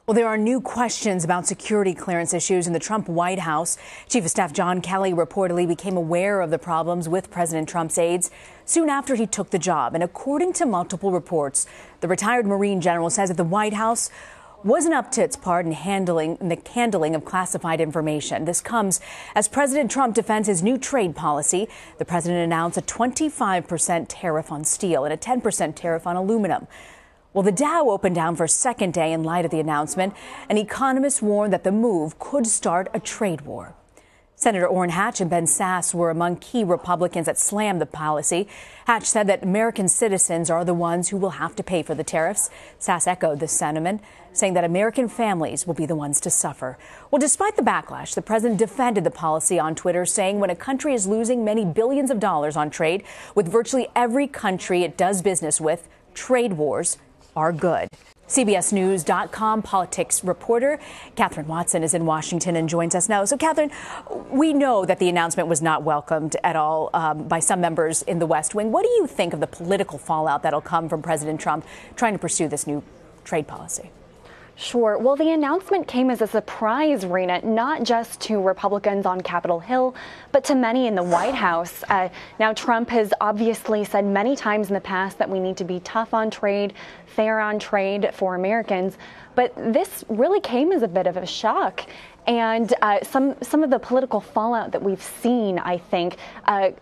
Well, there are new questions about security clearance issues in the Trump White House. Chief of Staff John Kelly reportedly became aware of the problems with President Trump's aides soon after he took the job. And according to multiple reports, the retired Marine general says that the White House wasn't up to its part in the handling of classified information. This comes as President Trump defends his new trade policy. The president announced a 25% tariff on steel and a 10% tariff on aluminum. Well, the Dow opened down for a second day in light of the announcement, and economists warned that the move could start a trade war. Senator Orrin Hatch and Ben Sasse were among key Republicans that slammed the policy. Hatch said that American citizens are the ones who will have to pay for the tariffs. Sasse echoed the sentiment, saying that American families will be the ones to suffer. Well, despite the backlash, the president defended the policy on Twitter, saying when a country is losing many billions of dollars on trade with virtually every country it does business with, trade wars are good. CBSNews.com politics reporter Kathryn Watson is in Washington and joins us now. So, Kathryn, we know that the announcement was not welcomed at all by some members in the West Wing. What do you think of the political fallout that'll come from President Trump trying to pursue this new trade policy? Sure. Well, the announcement came as a surprise, Rena, not just to Republicans on Capitol Hill, but to many in the White House. Now, Trump has obviously said many times in the past that we need to be tough on trade, fair on trade for Americans. But this really came as a bit of a shock. And some of the political fallout that we've seen, I think,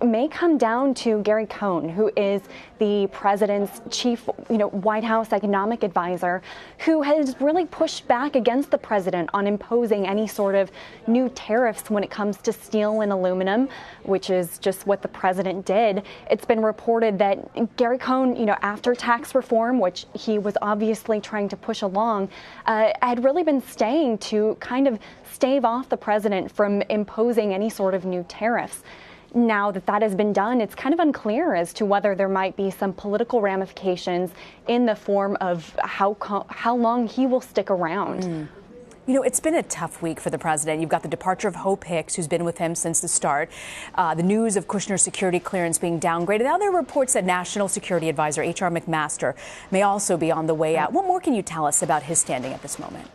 may come down to Gary Cohn, who is the president's chief, White House economic advisor, who has really pushed back against the president on imposing any sort of new tariffs when it comes to steel and aluminum, which is just what the president did. It's been reported that Gary Cohn, after tax reform, which he was obviously trying to push along, had really been staying to kind of stave off the president from imposing any sort of new tariffs. Now that that has been done, it's kind of unclear as to whether there might be some political ramifications in the form of how long he will stick around. It's been a tough week for the president. You've got the departure of Hope Hicks, who's been with him since the start. The news of Kushner's security clearance being downgraded. Now there are reports that National Security Advisor H.R. McMaster may also be on the way out. What more can you tell us about his standing at this moment?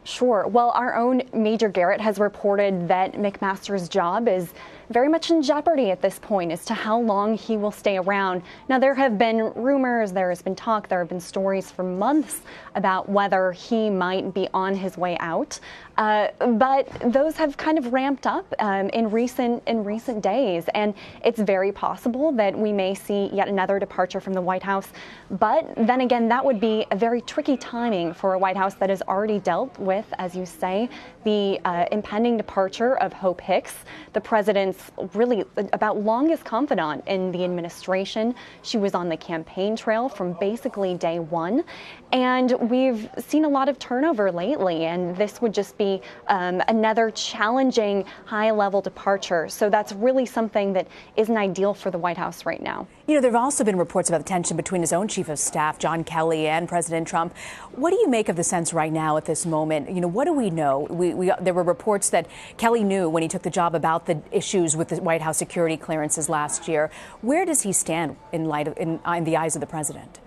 Sure. Well, our own Major Garrett has reported that McMaster's job is very much in jeopardy at this point as to how long he will stay around. Now, there have been rumors, there has been talk, there have been stories for months about whether he might be on his way out. But those have kind of ramped up in recent days, and it's very possible that we may see yet another departure from the White House. But then again, that would be a very tricky timing for a White House that has already dealt with, as you say, the impending departure of Hope Hicks, the president's really about longest confidant in the administration. She was on the campaign trail from basically day one, and we've seen a lot of turnover lately, and this would just be another challenging high-level departure. So that's really something that isn't ideal for the White House right now. There have also been reports about the tension between his own chief of staff, John Kelly, and President Trump. What do you make of the sense right now at this moment? What do we know? There were reports that Kelly knew when he took the job about the issues with the White House security clearances last year. Where does he stand in the eyes of the president?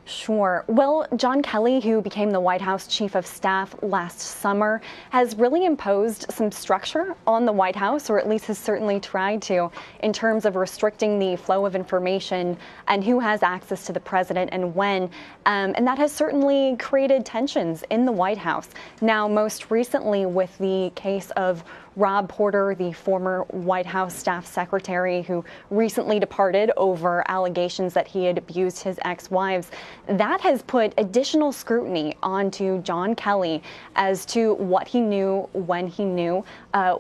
Sure. Well, John Kelly, who became the White House chief of staff last summer, has really imposed some structure on the White House, or at least has certainly tried to, in terms of restricting the flow of information and who has access to the president and when. And that has certainly created tensions in the White House. Now, most recently with the case of Rob Porter, the former White House staff secretary who recently departed over allegations that he had abused his ex-wives, that has put additional scrutiny onto John Kelly as to what he knew, when he knew.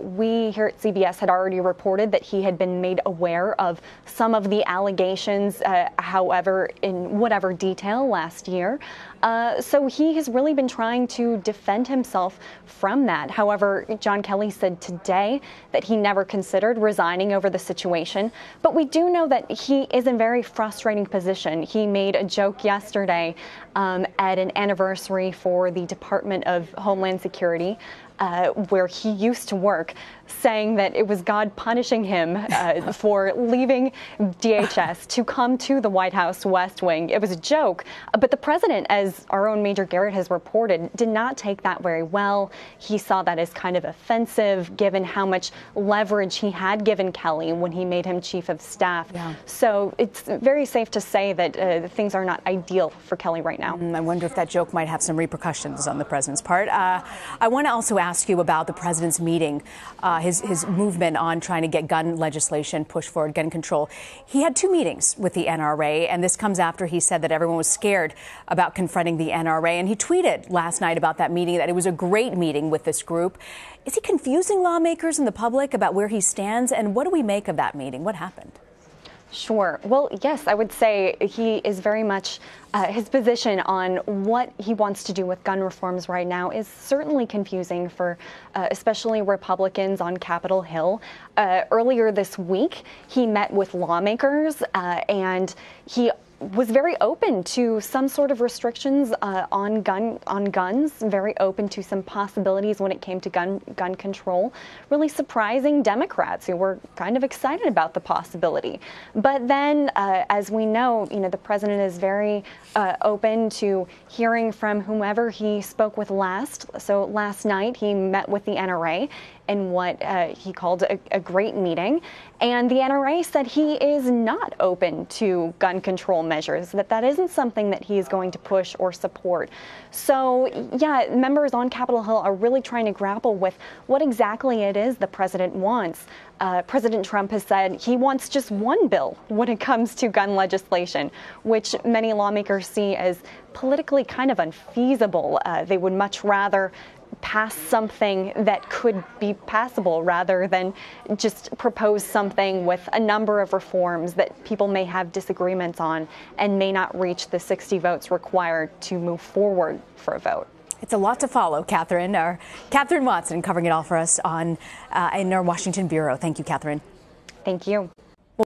We here at CBS had already reported that he had been made aware of some of the allegations, however, in whatever detail last year. So he has really been trying to defend himself from that. However, John Kelly said today that he never considered resigning over the situation. But we do know that he is in a very frustrating position. He made a joke yesterday at an anniversary for the Department of Homeland Security where he used to work, saying that it was God punishing him for leaving DHS to come to the White House West Wing. It was a joke, but the president, as our own Major Garrett has reported, did not take that very well. He saw that as kind of offensive, given how much leverage he had given Kelly when he made him chief of staff. Yeah. So it's very safe to say that things are not ideal for Kelly right now. I wonder if that joke might have some repercussions on the president's part. I want to also ask you about the president's meeting, his movement on trying to get gun legislation pushed forward, gun control. He had 2 meetings with the NRA, and this comes after he said that everyone was scared about confronting the NRA. And he tweeted last night about that meeting that it was a great meeting with this group. Is he confusing lawmakers and the public about where he stands? And what do we make of that meeting? What happened? Sure. Well, yes, I would say he is very much his position on what he wants to do with gun reforms right now is certainly confusing for especially Republicans on Capitol Hill. Earlier this week, he met with lawmakers and he was very open to some sort of restrictions on guns, very open to some possibilities when it came to gun control, really surprising Democrats who were kind of excited about the possibility. But then, as we know, the president is very open to hearing from whomever he spoke with last. So last night he met with the NRA in what he called a great meeting. And the NRA said he is not open to gun control measures, that isn't something that he is going to push or support. So, yeah, members on Capitol Hill are really trying to grapple with what exactly it is the president wants. President Trump has said he wants just one bill when it comes to gun legislation, which many lawmakers see as politically kind of unfeasible. They would much rather pass something that could be passable rather than just propose something with a number of reforms that people may have disagreements on and may not reach the 60 votes required to move forward for a vote. It's a lot to follow, Kathryn. Kathryn Watson covering it all for us in our Washington bureau. Thank you, Kathryn. Thank you.